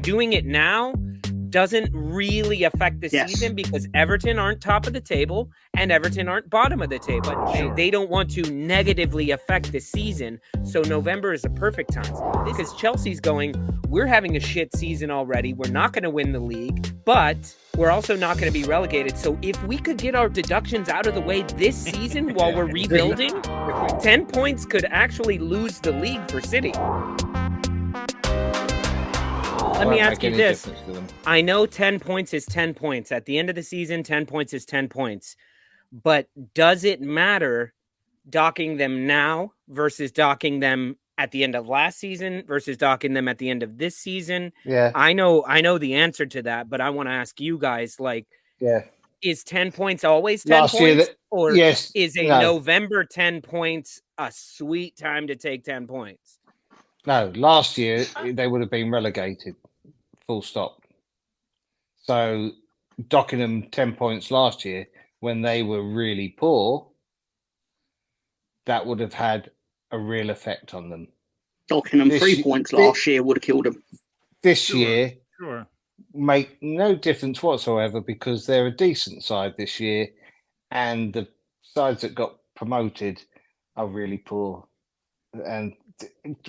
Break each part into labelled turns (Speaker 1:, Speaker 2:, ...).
Speaker 1: doing it now doesn't really affect the season because Everton aren't top of the table and Everton aren't bottom of the table. They don't want to negatively affect the season. So November is a perfect time because Chelsea's going, we're having a shit season already. We're not going to win the league, but we're also not going to be relegated. So if we could get our deductions out of the way this season while we're rebuilding, 10 points could actually lose the league for City. Let me ask you this. I know 10 points is 10 points. At the end of the season, 10 points is 10 points. But does it matter docking them now versus docking them at the end of last season versus docking them at the end of this season?
Speaker 2: Yeah.
Speaker 1: I know the answer to that, but I want to ask you guys, is 10 points always 10 points? Or is November 10 points a sweet time to take 10 points?
Speaker 2: No, last year they would have been relegated. Full stop. So docking them 10 points last year when they were really poor, that would have had a real effect on them.
Speaker 3: Docking them 3 points last year would have killed them.
Speaker 2: This year make no difference whatsoever because they're a decent side this year and the sides that got promoted are really poor. And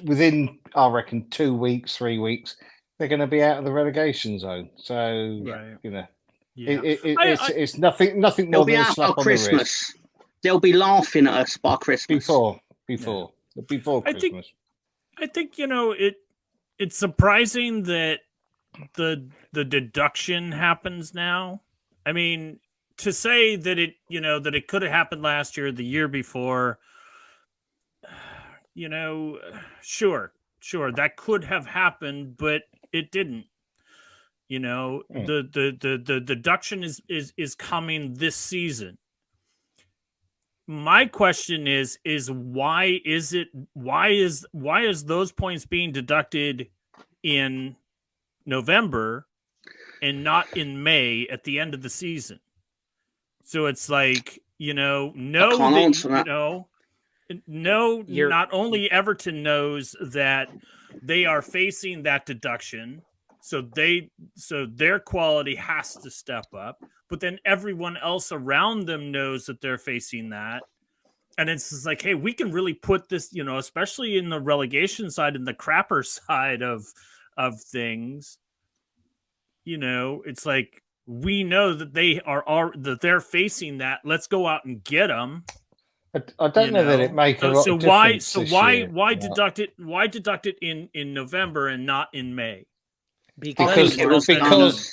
Speaker 2: within, I reckon, 2 weeks, 3 weeks, they're going to be out of the relegation zone. So, it's nothing more than a slap on the wrist.
Speaker 3: They'll be laughing at us by Christmas.
Speaker 2: Before Christmas.
Speaker 4: I think it's surprising that the deduction happens now. I mean, to say that it could have happened last year, the year before. Sure, that could have happened, but it didn't. The deduction is coming this season. My question is why is those points being deducted in November and not in May at the end of the season? So it's like, not only Everton knows that they are facing that deduction, so their quality has to step up, but then everyone else around them knows that they're facing that. And it's just like, hey, we can really put this, especially in the relegation side and the crapper side of things, it's like, we know that that they're facing that. Let's go out and get them.
Speaker 2: I don't know that it makes a lot of difference.
Speaker 4: So why deduct it? Why deduct it in November and not in May?
Speaker 2: Because the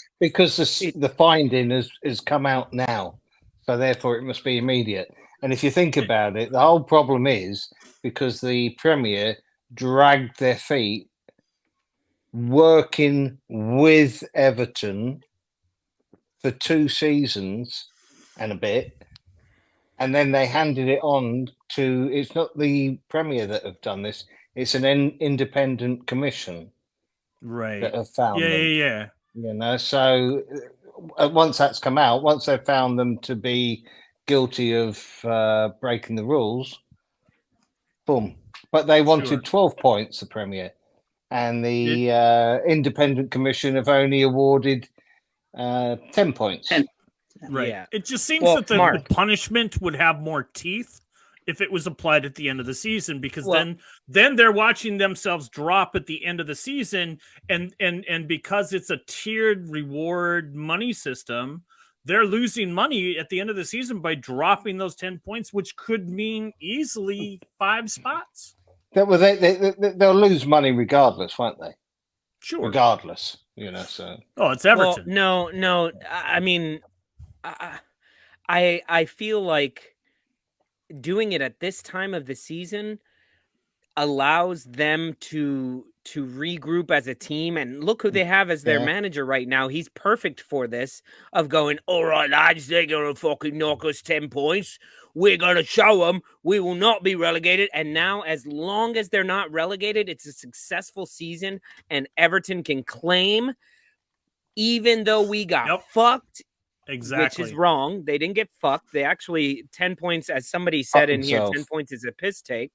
Speaker 2: finding has come out now, so therefore it must be immediate. And if you think about it, the whole problem is because the Premier dragged their feet working with Everton for 2 seasons and a bit. And then they handed it on to, it's not the Premier that have done this, it's an independent commission.
Speaker 4: Right.
Speaker 2: That have found them.
Speaker 4: Yeah.
Speaker 2: So once that's come out, once they've found them to be guilty of breaking the rules, boom. But they wanted 12 points, the Premier. And the independent commission have only awarded 10 points.
Speaker 3: 10.
Speaker 4: Right. Yeah. It just seems that the punishment would have more teeth if it was applied at the end of the season, because then they're watching themselves drop at the end of the season, and because it's a tiered reward money system, they're losing money at the end of the season by dropping those 10 points, which could mean easily 5 spots.
Speaker 2: They'll lose money regardless, won't they?
Speaker 4: Sure.
Speaker 2: Regardless, so.
Speaker 4: Oh, it's Everton.
Speaker 1: Well, no. I mean, I feel like doing it at this time of the season allows them to regroup as a team, and look who they have as their manager right now. He's perfect for this, of going, all right, lads, they're going to fucking knock us 10 points. We're going to show them we will not be relegated. And now, as long as they're not relegated, it's a successful season, and Everton can claim, even though we got fucked,
Speaker 4: exactly,
Speaker 1: which is wrong. They didn't get fucked. They actually, 10 points, as somebody said in here, 10 points is a piss take.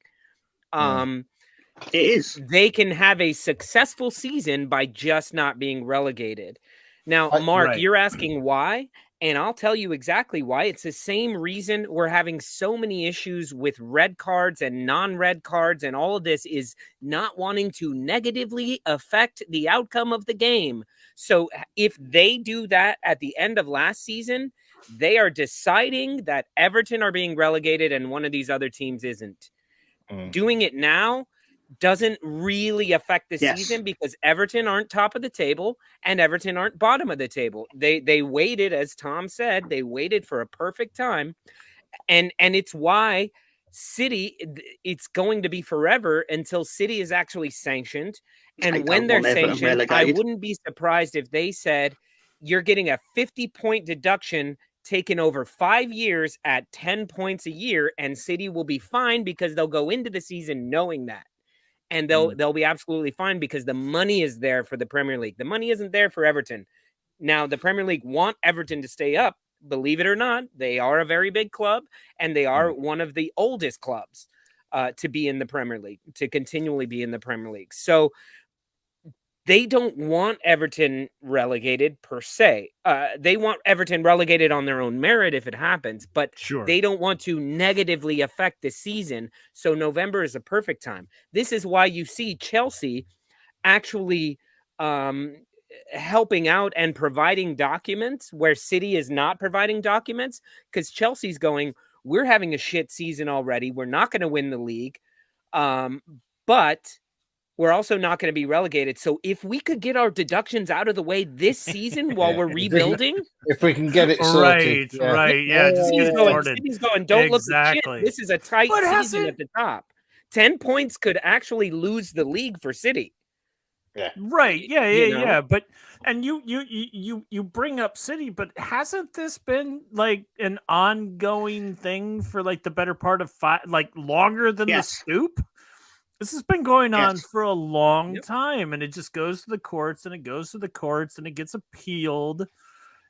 Speaker 3: It is.
Speaker 1: They can have a successful season by just not being relegated. Now, Mark, you're asking why, and I'll tell you exactly why. It's the same reason we're having so many issues with red cards and non-red cards, and all of this is not wanting to negatively affect the outcome of the game. So if they do that at the end of last season, they are deciding that Everton are being relegated and one of these other teams isn't. Doing it now doesn't really affect the season because Everton aren't top of the table and Everton aren't bottom of the table. They waited, as Tom said, they waited for a perfect time. And it's why City, it's going to be forever until City is actually sanctioned. And when they're sanctioned, I wouldn't be surprised if they said, you're getting a 50-point deduction taken over 5 years at 10 points a year, and City will be fine because they'll go into the season knowing that. And they'll be absolutely fine because the money is there for the Premier League. The money isn't there for Everton. Now, the Premier League want Everton to stay up. Believe it or not, they are a very big club, and they are one of the oldest clubs to be in the Premier League, to continually be in the Premier League. So they don't want Everton relegated per se. They want Everton relegated on their own merit if it happens, but they don't want to negatively affect the season. So November is a perfect time. This is why you see Chelsea actually helping out and providing documents where City is not providing documents, because Chelsea's going, we're having a shit season already. We're not going to win the league. But we're also not going to be relegated. So if we could get our deductions out of the way this season while we're rebuilding,
Speaker 2: if we can get it sorted,
Speaker 4: right, just get it sorted.
Speaker 1: City's going, don't look at shit. This is a tight season at the top. 10 points could actually lose the league for City.
Speaker 4: Right. Yeah. But and you bring up City, but hasn't this been like an ongoing thing for like the better part of longer than the Stoop? This has been going on for a long time, and it just goes to the courts, and it goes to the courts, and it gets appealed.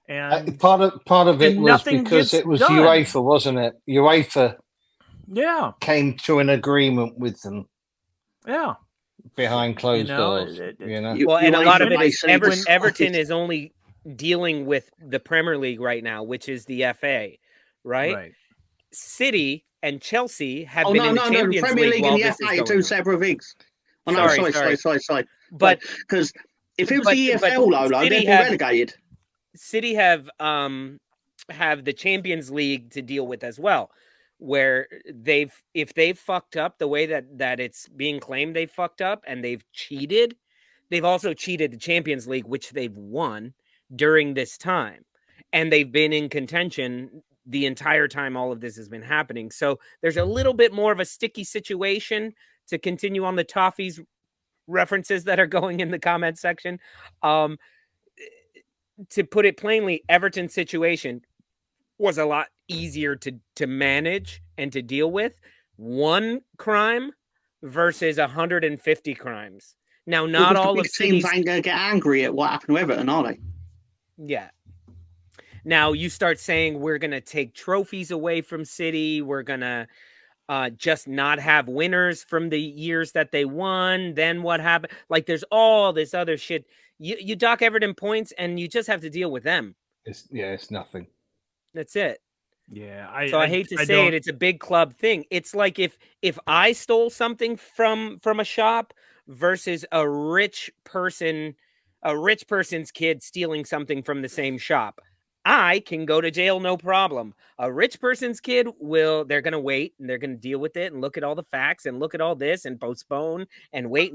Speaker 4: And
Speaker 2: part of it was because it was done. UEFA, wasn't it? UEFA, came to an agreement with them.
Speaker 4: Yeah,
Speaker 2: behind closed doors.
Speaker 1: Well, and a lot of it is Everton is only dealing with the Premier League right now, which is the FA, right? City and Chelsea have been in the Champions
Speaker 3: Premier League
Speaker 1: and
Speaker 3: the FA are two separate things. Sorry.
Speaker 1: But
Speaker 3: because if it was the EFL, Lolo, they'd be relegated.
Speaker 1: City have the Champions League to deal with as well, where if they've fucked up the way that it's being claimed they fucked up and they've cheated, they've also cheated the Champions League, which they've won during this time, and they've been in contention the entire time all of this has been happening. So there's a little bit more of a sticky situation, to continue on the Toffees references that are going in the comment section. To put it plainly, Everton's situation was a lot easier to manage and to deal with. One crime versus 150 crimes. Now, not all of
Speaker 3: teams ain't going to get angry at what happened to Everton, are they?
Speaker 1: Yeah. Now you start saying we're going to take trophies away from City. We're going to just not have winners from the years that they won. Then what happened? Like, there's all this other shit. You dock Everton points and you just have to deal with them.
Speaker 2: It's nothing.
Speaker 1: That's it.
Speaker 4: Yeah.
Speaker 1: I hate to say it. It's a big club thing. It's like if I stole something from a shop versus a rich person's kid stealing something from the same shop. I can go to jail, no problem. A rich person's kid they're going to wait and they're going to deal with it and look at all the facts and look at all this and postpone and wait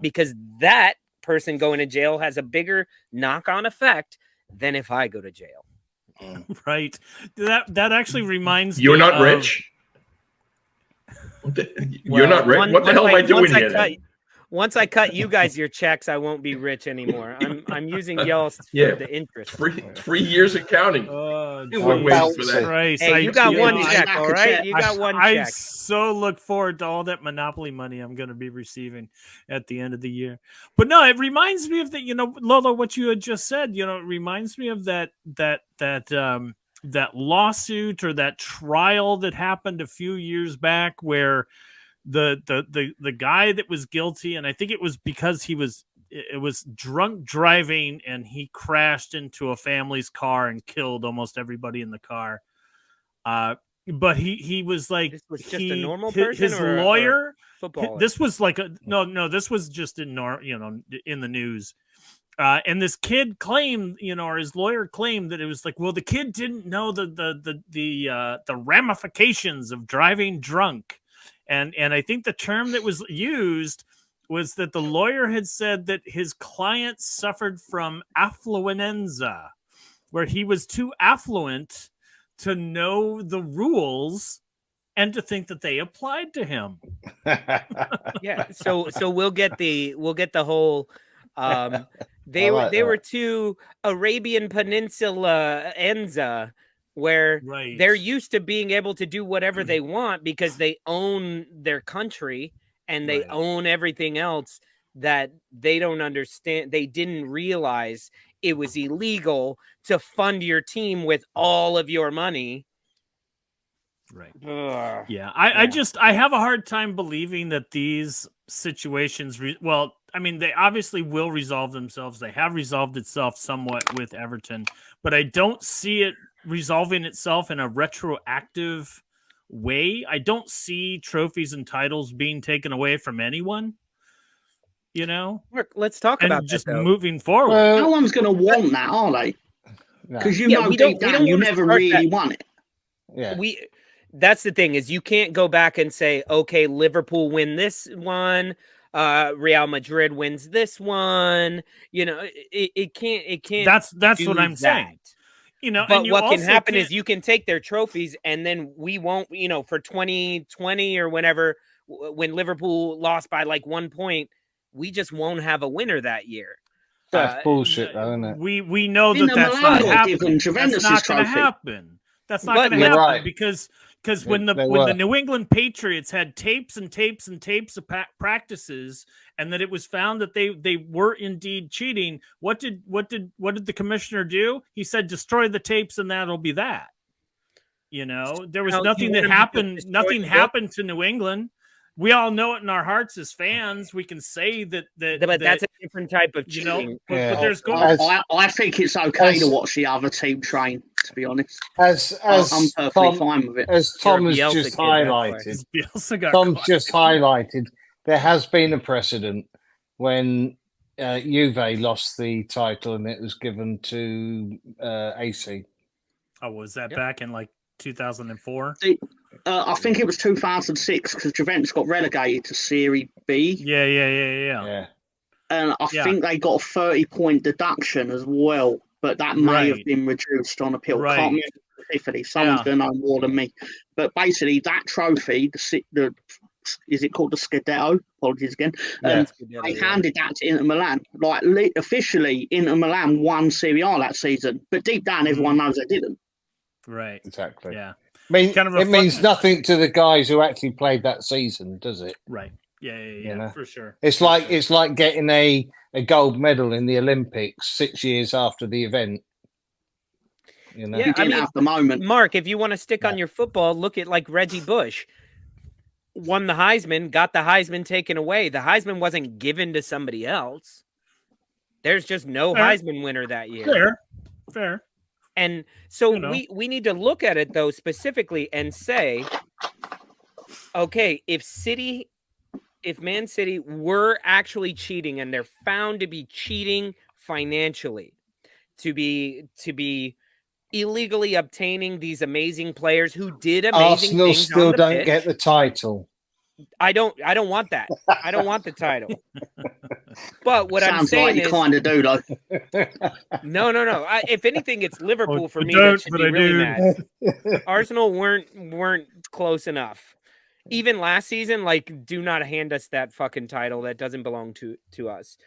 Speaker 1: because that person going to jail has a bigger knock-on effect than if I go to jail.
Speaker 4: Right. That actually reminds me.
Speaker 5: You're not rich. You're not rich. What the hell am I doing here?
Speaker 1: Once I cut you guys your checks, I won't be rich anymore. I'm using y'all's for the interest.
Speaker 5: 3 years of counting.
Speaker 4: We're
Speaker 5: waiting for that.
Speaker 1: Hey, you got one check, all right? You got one check.
Speaker 4: I so look forward to all that Monopoly money I'm going to be receiving at the end of the year. But no, it reminds me of Lolo, what you had just said. It reminds me of that lawsuit or that trial that happened a few years back where the guy that was guilty, and I think it was because it was drunk driving, and he crashed into a family's car and killed almost everybody in the car. But he was like,
Speaker 1: this was just a normal person,
Speaker 4: his lawyer.
Speaker 1: Footballer.
Speaker 4: This was like no. This was just in the news. And this kid claimed, or his lawyer claimed that it was like, well, the kid didn't know the ramifications of driving drunk, and I think the term that was used was that the lawyer had said that his client suffered from affluenza, where he was too affluent to know the rules and to think that they applied to him.
Speaker 1: Yeah, so we'll get the whole. They were too Arabian Peninsula enza, where they're used to being able to do whatever they want because they own their country and they own everything else that they don't understand. They didn't realize it was illegal to fund your team with all of your money.
Speaker 4: Right. Yeah. I have a hard time believing that these situations, they obviously will resolve themselves. They have resolved itself somewhat with Everton, but I don't see it resolving itself in a retroactive way. I don't see trophies and titles being taken away from anyone.
Speaker 1: Mark, let's talk about
Speaker 4: just
Speaker 1: that,
Speaker 4: moving forward.
Speaker 3: No one's going to want that, are they? Because deep down, you never really want it.
Speaker 2: Yeah.
Speaker 1: That's the thing, is you can't go back and say, okay, Liverpool win this one, Real Madrid wins this one. It can't.
Speaker 4: That's what I'm saying.
Speaker 1: But what can happen is you can take their trophies, and then we won't. For 2020 or whenever, when Liverpool lost by like 1 point, we just won't have a winner that year.
Speaker 2: That's bullshit, though, isn't it?
Speaker 4: We know that's not happening. That's not going to happen. That's not going to happen because when the New England Patriots had tapes and tapes and tapes of practices, and that it was found that they were indeed cheating, what did the commissioner do? He said, destroy the tapes and that'll be that. There was nothing that happened. Nothing happened to New England. We all know it in our hearts as fans. We can say that.
Speaker 1: But that's a different type of cheating.
Speaker 4: But there's
Speaker 3: I think it's okay to watch the other team train. To be honest, I'm perfectly fine with it.
Speaker 2: As Tom has just highlighted, there has been a precedent when Juve lost the title and it was given to AC.
Speaker 4: Oh, was that back in like 2004?
Speaker 3: I think it was 2006 because Juventus got relegated to Serie B.
Speaker 4: Yeah.
Speaker 3: And I think they got a 30-point deduction as well, but that may have been reduced on appeal. Can't remember specifically. Someone's going to know more than me. But basically, that trophy, is it called the Scudetto? Apologies again. They handed that to Inter Milan. Like officially, Inter Milan won Serie A that season, but deep down, everyone knows they didn't.
Speaker 4: Right.
Speaker 2: Exactly.
Speaker 4: Yeah.
Speaker 2: It means nothing to the guys who actually played that season, does it?
Speaker 4: Right. Yeah, for sure.
Speaker 2: It's like getting a gold medal in the Olympics 6 years after the event.
Speaker 3: You didn't have the moment.
Speaker 1: Mark, if you want to stick on your football, look at like Reggie Bush. Won the Heisman, got the Heisman taken away. The Heisman wasn't given to somebody else. There's just no Heisman winner that year.
Speaker 4: Fair.
Speaker 1: And so we need to look at it, though, specifically and say, okay, if Man City were actually cheating and they're found to be cheating financially, to be illegally obtaining these amazing players who did amazing
Speaker 2: Arsenal
Speaker 1: things
Speaker 2: still
Speaker 1: on the
Speaker 2: don't
Speaker 1: pitch,
Speaker 2: get the title.
Speaker 1: I don't want that. I don't want the title. But what I'm saying
Speaker 3: like you kind of do, though.
Speaker 1: No. If anything, it's Liverpool for me that should be really mad. Arsenal weren't close enough. Even last season, do not hand us that fucking title. That doesn't belong to us.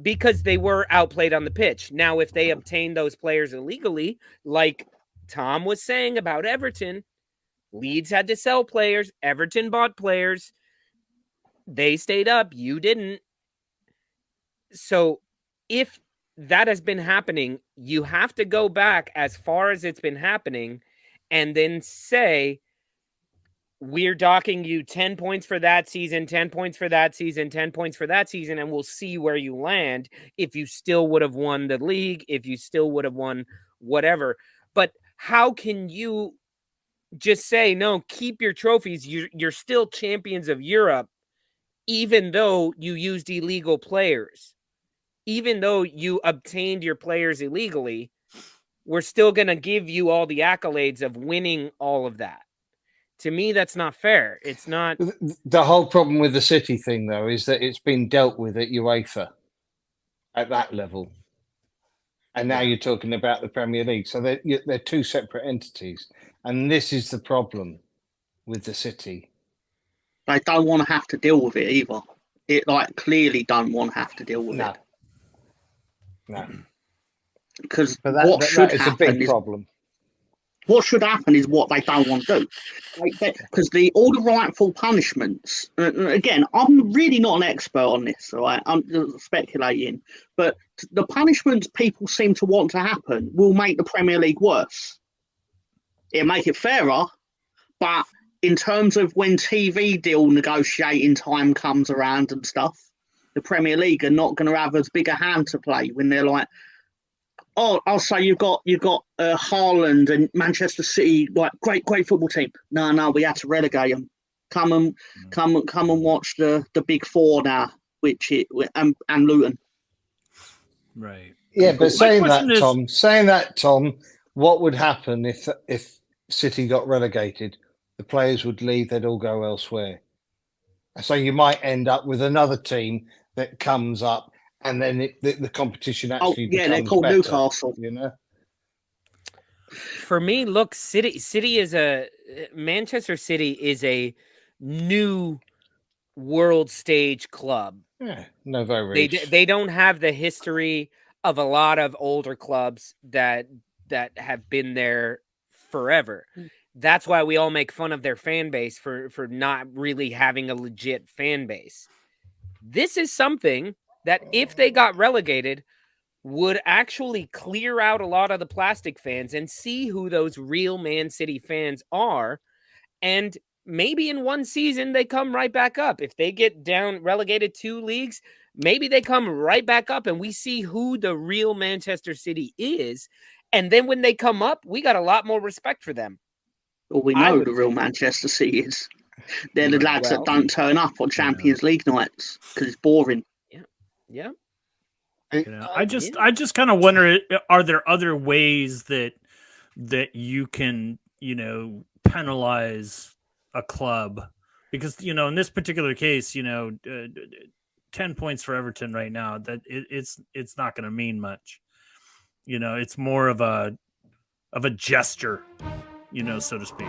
Speaker 1: Because they were outplayed on the pitch. Now, if they obtained those players illegally, like Tom was saying about Everton, Leeds had to sell players. Everton bought players. They stayed up. You didn't. So if that has been happening, you have to go back as far as it's been happening and then say, we're docking you 10 points for that season, 10 points for that season, 10 points for that season, and we'll see where you land if you still would have won the league, if you still would have won whatever. But how can you just say, no, keep your trophies? You're still champions of Europe, even though you used illegal players, even though you obtained your players illegally. We're still going to give you all the accolades of winning all of that. To me, that's not fair. It's not.
Speaker 2: The whole problem with the City thing, though, is that it's been dealt with at UEFA at that level. And now you're talking about the Premier League. So they're two separate entities. And this is the problem with the City.
Speaker 3: They don't want to have to deal with it either. It clearly don't want to have to deal with it.
Speaker 2: No.
Speaker 3: Because
Speaker 2: that is a big problem.
Speaker 3: What should happen is what they don't want to do. Because all the rightful punishments, again, I'm really not an expert on this, all right? I'm speculating. But the punishments people seem to want to happen will make the Premier League worse. It'll make it fairer, but in terms of when TV deal negotiating time comes around and stuff, the Premier League are not going to have as big a hand to play when they're like, oh, I'll say you've got Haaland and Manchester City, great football team. No, we had to relegate them. Come and watch the Big Four now, and Luton.
Speaker 4: Right.
Speaker 2: Yeah, but saying that, Tom, what would happen if City got relegated? The players would leave. They'd all go elsewhere. So you might end up with another team that comes up. And then the competition actually becomes
Speaker 3: they're called
Speaker 2: better,
Speaker 3: Newcastle.
Speaker 2: You know.
Speaker 1: For me, look, Manchester City is a new world stage club.
Speaker 2: Yeah, Novo Reeves.
Speaker 1: They don't have the history of a lot of older clubs that have been there forever. That's why we all make fun of their fan base for not really having a legit fan base. This is something that if they got relegated would actually clear out a lot of the plastic fans and see who those real Man City fans are. And maybe in one season, they come right back up. If they get down relegated 2 leagues, maybe they come right back up and we see who the real Manchester City is. And then when they come up, we got a lot more respect for them.
Speaker 3: Well, we know the real Manchester City is. They're the lads that don't turn up on Champions League nights because it's boring.
Speaker 1: Yeah.
Speaker 4: I just kind of wonder, are there other ways that you can, penalize a club? Because, in this particular case, 10 points for Everton right now, that it's not going to mean much. It's more of a gesture, so to speak.